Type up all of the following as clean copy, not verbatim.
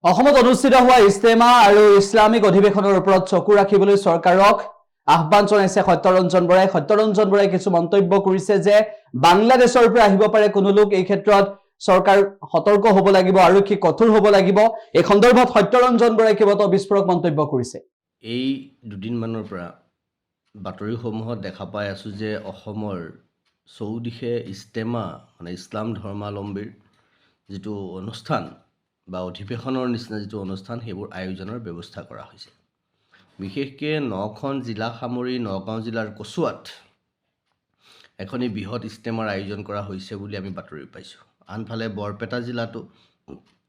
অসমত অনুষ্ঠিত হোৱা ইস্তেমা আৰু ইছলামিক অধিৱেশনৰ ওপৰত চকু ৰাখিবলৈ চৰকাৰক আহ্বান জনাইছে সত্যৰঞ্জন বৰাই। সত্যৰঞ্জন বৰাই কিছু মন্তব্য কৰিছে যে বাংলাদেশৰ পৰা আহিব পাৰে কোনো লোক, এই ক্ষেত্ৰত চৰকাৰ সতৰ্ক হ'ব লাগিব, আৰক্ষী কঠোৰ হ'ব লাগিব। এই সন্দৰ্ভত সত্যৰঞ্জন বৰাই কেইবাটাও বিস্ফোৰক মন্তব্য কৰিছে। এই দুদিনমানৰ পৰা বাতৰিসমূহত দেখা পাই আছোঁ যে অসমৰ চৌদিশে ইস্তেমা মানে ইছলাম ধৰ্মাৱলম্বীৰ যিটো অনুষ্ঠান বা অধিৱেশনৰ নিচিনা যিটো অনুষ্ঠান সেইবোৰ আয়োজনৰ ব্যৱস্থা কৰা হৈছে। বিশেষকৈ 9খন জিলা সামৰি নগাঁও জিলাৰ কচুৱাত এখনি বৃহৎ ইস্তেমাৰ আয়োজন কৰা হৈছে বুলি আমি বাতৰি পাইছোঁ। আনফালে বৰপেটা জিলাতো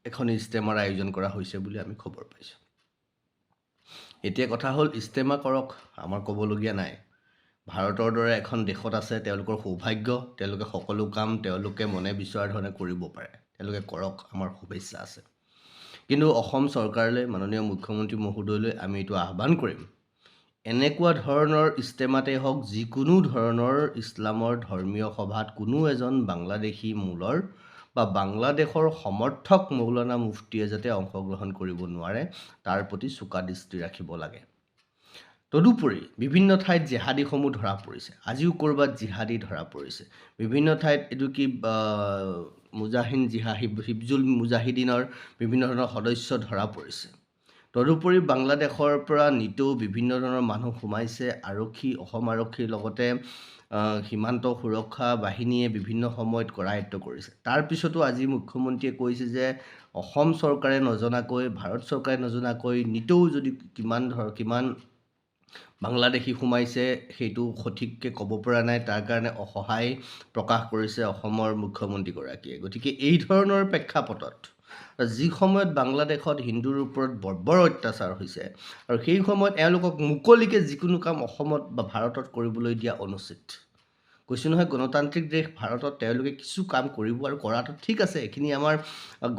এখন ইস্তেমাৰ আয়োজন কৰা হৈছে বুলি আমি খবৰ পাইছোঁ। এতিয়া কথা হ'ল, ইস্তেমা কৰক, আমাৰ ক'বলগীয়া নাই। ভাৰতৰ দৰে এখন দেশত আছে, তেওঁলোকৰ সৌভাগ্য, তেওঁলোকে সকলো কাম তেওঁলোকে মনে বিচৰা ধৰণে কৰিব পাৰে, তেওঁলোকে কৰক, আমাৰ শুভেচ্ছা আছে। কিন্তু অসম চৰকাৰলৈ, মাননীয় মুখ্যমন্ত্ৰী মহোদয়লৈ আমি এইটো আহ্বান কৰিম, এনেকুৱা ধৰণৰ ইস্তেমাতেই হওক, যিকোনো ধৰণৰ ইছলামৰ ধৰ্মীয় সভাত কোনো এজন বাংলাদেশী মূলৰ বা বাংলাদেশৰ সমৰ্থক মৌলানা মুফতিয়ে যাতে অংশগ্ৰহণ কৰিব নোৱাৰে, তাৰ প্ৰতি চোকা দৃষ্টি ৰাখিব লাগে। তদুপৰি বিভিন্ন ঠাইত জেহাদীসমূহ ধৰা পৰিছে, আজিও ক'ৰবাত জিহাদী ধৰা পৰিছে। বিভিন্ন ঠাইত এইটো কি হিবজুল মুজাহিদিনৰ বিভিন্ন ধৰণৰ সদস্য ধৰা পৰিছে। তদুপৰি বাংলাদেশৰ পৰা নিতৌ বিভিন্ন ধৰণৰ মানুহ সোমাইছে। অসম আৰক্ষীৰ লগতে সীমান্ত সুৰক্ষা বাহিনীয়ে বিভিন্ন সময়ত কৰায়ত্ব কৰিছে। তাৰপিছতো আজি মুখ্যমন্ত্ৰীয়ে কৈছে যে অসম চৰকাৰে নজনাকৈ, ভাৰত চৰকাৰে নজনাকৈ নিতৌ যদি কিমান বাংলাদেশী সোমাইছে সেইটো সঠিককৈ ক'ব পৰা নাই। তাৰ কাৰণে অসহায় প্ৰকাশ কৰিছে অসমৰ মুখ্যমন্ত্ৰীগৰাকীয়ে। গতিকে এই ধৰণৰ প্ৰেক্ষাপটত যি সময়ত বাংলাদেশত হিন্দুৰ ওপৰত বৰ্বৰ অত্যাচাৰ হৈছে আৰু সেই সময়ত এওঁলোকক মুকলিকৈ যিকোনো কাম অসমত বা ভাৰতত কৰিবলৈ দিয়া অনুচিত। কৈছোঁ নহয়, গণতান্ত্ৰিক দেশ ভাৰতত তেওঁলোকে কিছু কাম কৰিব আৰু কৰাটো ঠিক আছে। এইখিনি আমাৰ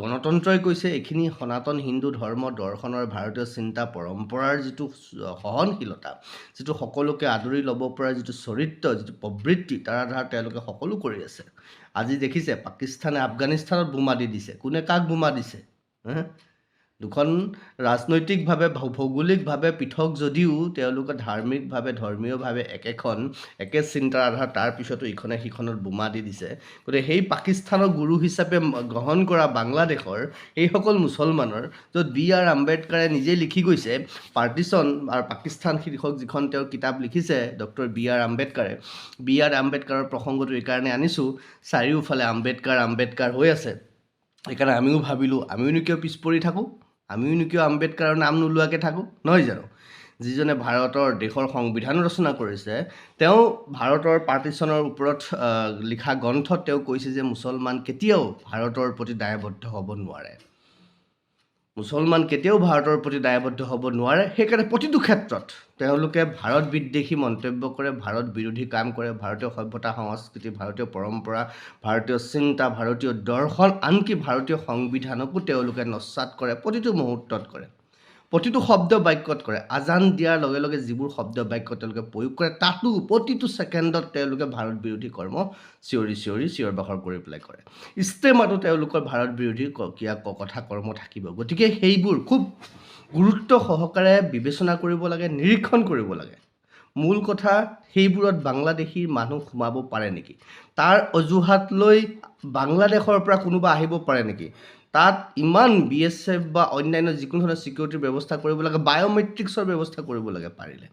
গণতন্ত্ৰই কৈছে, এইখিনি সনাতন হিন্দু ধৰ্ম দৰ্শনৰ ভাৰতীয় চিন্তা পৰম্পৰাৰ যিটো সহনশীলতা, যিটো সকলোকে আদৰি ল'ব পৰা যিটো চৰিত্ৰ, যিটো প্ৰবৃত্তি, তাৰ আধাৰত তেওঁলোকে সকলো কৰি আছে। আজি দেখিছে পাকিস্তানে আফগানিস্তানত বোমা দি দিছে। কোনে কাক বোমা দিছে? দুখন ৰাজনৈতিকভাৱে ভৌগোলিকভাৱে পৃথক যদিও তেওঁলোকে ধাৰ্মিকভাৱে ধৰ্মীয়ভাৱে একে চিন্তাৰ আধাৰত তাৰপিছতো ইখনে সিখনত বোমা দি দিছে। গতিকে সেই পাকিস্তানক গুৰু হিচাপে গ্ৰহণ কৰা বাংলাদেশৰ এইসকল মুছলমানৰ, য'ত B.R. আম্বেদকাৰে নিজে লিখি গৈছে, পাৰ্টিশ্যন আৰু পাকিস্তান শীৰ্ষক যিখন তেওঁৰ কিতাপ লিখিছে ডক্টৰ B.R. আম্বেদকাৰে। B.R. আম্বেদকাৰৰ প্ৰসংগটো এইকাৰণে আনিছোঁ, চাৰিওফালে আম্বেদকাৰ হৈ আছে। সেইকাৰণে আমিও ভাবিলোঁ, আমিওনো কিয় পিছ পৰি থাকোঁ, আমিওনো কিয় আম্বেদকাৰৰ নাম নোলোৱাকৈ থাকোঁ, নহয় জানো? যিজনে ভাৰতৰ দেশৰ সংবিধান ৰচনা কৰিছে, তেওঁ ভাৰতৰ পাৰ্টিশ্যনৰ ওপৰত লিখা গ্ৰন্থত তেওঁ কৈছে যে মুছলমান কেতিয়াও ভাৰতৰ প্ৰতি দায়বদ্ধ হ'ব নোৱাৰে। হ'ব নোৱাৰে। সেইকাৰণে প্ৰতিটো ক্ষেত্ৰত তেওঁলোকে ভাৰত বিদ্বেষী মন্তব্য কৰে, ভাৰত বিৰোধী কাম কৰে, ভাৰতীয় সভ্যতা সংস্কৃতি, ভাৰতীয় পৰম্পৰা, ভাৰতীয় চিন্তা, ভাৰতীয় দৰ্শন, আনকি ভাৰতীয় সংবিধানকো তেওঁলোকে নস্যাৎ কৰে, প্ৰতিটো মুহূৰ্তত কৰে, প্ৰতিটো শব্দ বাক্যত কৰে। আজান দিয়াৰ লগে লগে যিবোৰ শব্দ বাক্য তেওঁলোকে প্ৰয়োগ কৰে, তাতো প্ৰতিটো ছেকেণ্ডত তেওঁলোকে ভাৰত বিৰোধী কৰ্ম চিঞৰ বাখৰ কৰি পেলাই কৰে। ইস্তেমাতো তেওঁলোকৰ ভাৰত বিৰোধী কথা কৰ্ম থাকিব। গতিকে সেইবোৰ খুব গুৰুত্ব সহকাৰে বিবেচনা কৰিব লাগে, নিৰীক্ষণ কৰিব লাগে। মূল কথা, সেইবোৰত বাংলাদেশীৰ মানুহ সোমাব পাৰে নেকি, তাৰ অজুহাত লৈ বাংলাদেশৰ পৰা কোনোবা আহিব পাৰে নেকি, তাত ইমান BSF বা অন্যান্য যিকোনো ধৰণৰ ছিকিউৰিটিৰ ব্যৱস্থা কৰিব লাগে, বায়'মেট্ৰিক্সৰ ব্যৱস্থা কৰিব লাগে পাৰিলে।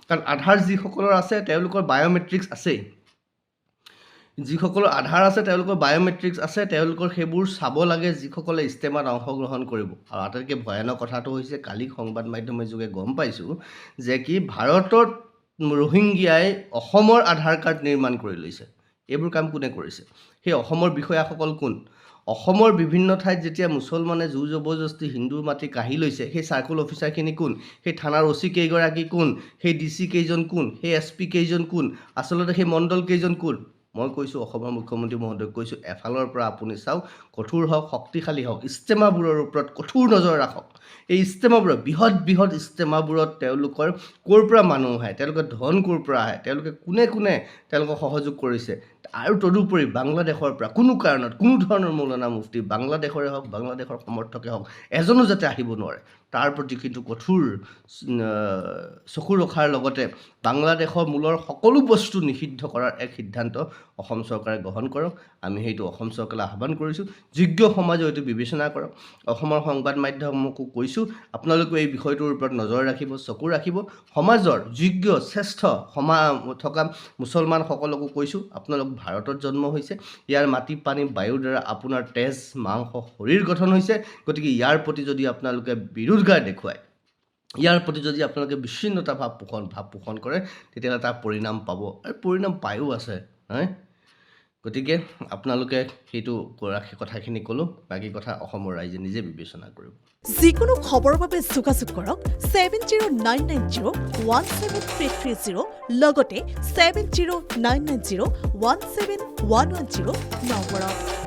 কাৰণ আধাৰ যিসকলৰ আছে তেওঁলোকৰ বায়'মেট্ৰিক্স আছেই। যিসকলৰ আধাৰ আছে তেওঁলোকৰ বায়'মেট্ৰিক্স আছে, তেওঁলোকৰ সেইবোৰ চাব লাগে যিসকলে ইস্তেমাত অংশগ্ৰহণ কৰিব। আৰু আটাইতকৈ ভয়ানক কথাটো হৈছে, কালি সংবাদ মাধ্যমৰ যোগে গম পাইছোঁ যে কি ভাৰতত ৰোহিংগিয়াই অসমৰ আধাৰ কাৰ্ড নিৰ্মাণ কৰি লৈছে। এইবোৰ কাম কোনে কৰিছে? সেই অসমৰ বিষয়াসকল কোন? অসমৰ বিভিন্ন ঠাইত যেতিয়া মুছলমানে জোৰ জবৰদস্তি হিন্দুৰ মাটি কাঢ়ি লৈছে, সেই চাৰ্কুল অফিচাৰখিনি কোন? সেই থানাৰ OC কেইগৰাকী কোন? সেই DC কেইজন কোন? সেই SP কেইজন কোন? আচলতে সেই মণ্ডল কেইজন কোন? মই কৈছোঁ, অসমৰ মুখ্যমন্ত্ৰী মহোদয়ক কৈছোঁ, এফালৰ পৰা আপুনি চাওক, কঠোৰ হওক, শক্তিশালী হওক, ইস্তেমাবোৰৰ ওপৰত কঠোৰ নজৰ ৰাখক। এই ইস্তেমাবোৰত, বৃহৎ ইস্তেমাবোৰত তেওঁলোকৰ ক'ৰ পৰা মানুহ আহে, তেওঁলোকৰ ধন ক'ৰ পৰা আহে, তেওঁলোকে কোনে তেওঁলোকক সহযোগ কৰিছে, আৰু তদুপৰি বাংলাদেশৰ পৰা কোনো কাৰণত কোনো ধৰণৰ মৌলানা মুফতি বাংলাদেশৰে হওক বাংলাদেশৰ সমৰ্থকে হওক এজনো যাতে আহিব নোৱাৰে তাৰ প্ৰতি কিন্তু কঠোৰ চকু ৰখাৰ লগতে বাংলাদেশৰ মূলৰ সকলো বস্তু নিষিদ্ধ কৰাৰ এক সিদ্ধান্ত অসম চৰকাৰে গ্ৰহণ কৰক আমি সেইটো অসম চৰকাৰলৈ আহ্বান কৰিছোঁ যোগ্য সমাজে এইটো বিবেচনা কৰক অসমৰ সংবাদ মাধ্যমকো কৈছোঁ আপোনালোকে এই বিষয়টোৰ ওপৰত নজৰ ৰাখিব চকু ৰাখিব সমাজৰ যোগ্য শ্ৰেষ্ঠ থকা মুছলমানসকলকো কৈছোঁ আপোনালোক ভাৰতত জন্ম হৈছে ইয়াৰ মাটি পানী বায়ুৰ দ্বাৰা আপোনাৰ তেজ মাংস শৰীৰ গঠন হৈছে গতিকে ইয়াৰ প্ৰতি যদি আপোনালোকে বিৰোধগাৰ দেখুৱায় ইয়াৰ প্ৰতি যদি আপোনালোকে বিচ্ছিন্নতা ভাৱ পোষণ কৰে তেতিয়াহ'লে তাৰ পৰিণাম পাব আৰু পৰিণাম পায়ো আছে হয় গতিকে আপোনালোকে সেইটো কথাখিনি ক'লোঁ বাকী কথা অসমৰ ৰাইজে নিজে বিবেচনা কৰিব যিকোনো খবৰৰ বাবে যোগাযোগ কৰক 7099017330 লগতে 7099017110 নম্বৰত